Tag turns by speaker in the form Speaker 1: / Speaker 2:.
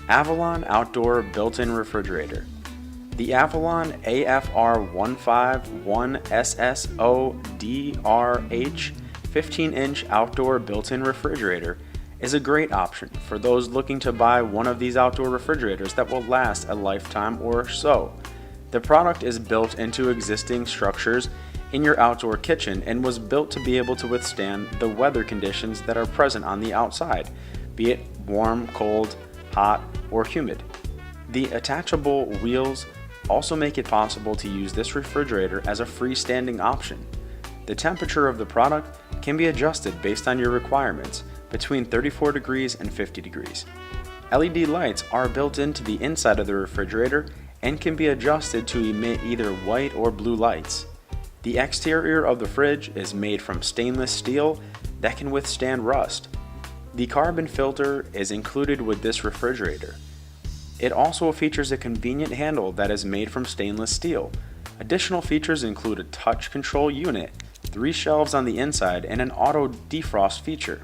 Speaker 1: Avallon Outdoor Built-in Refrigerator. The Avallon AFR151SSODRH 15-inch outdoor built-in refrigerator is a great option for those looking to buy one of these outdoor refrigerators that will last a lifetime or so. The product is built into existing structures in your outdoor kitchen and was built to be able to withstand the weather conditions that are present on the outside, be it warm, cold, hot, or humid. The attachable wheels also make it possible to use this refrigerator as a freestanding option. The temperature of the product can be adjusted based on your requirements between 34 degrees and 50 degrees. LED lights are built into the inside of the refrigerator and can be adjusted to emit either white or blue lights. The exterior of the fridge is made from stainless steel that can withstand rust. The carbon filter is included with this refrigerator. It also features a convenient handle that is made from stainless steel. Additional features include a touch control unit, 3 shelves on the inside, and an auto defrost feature.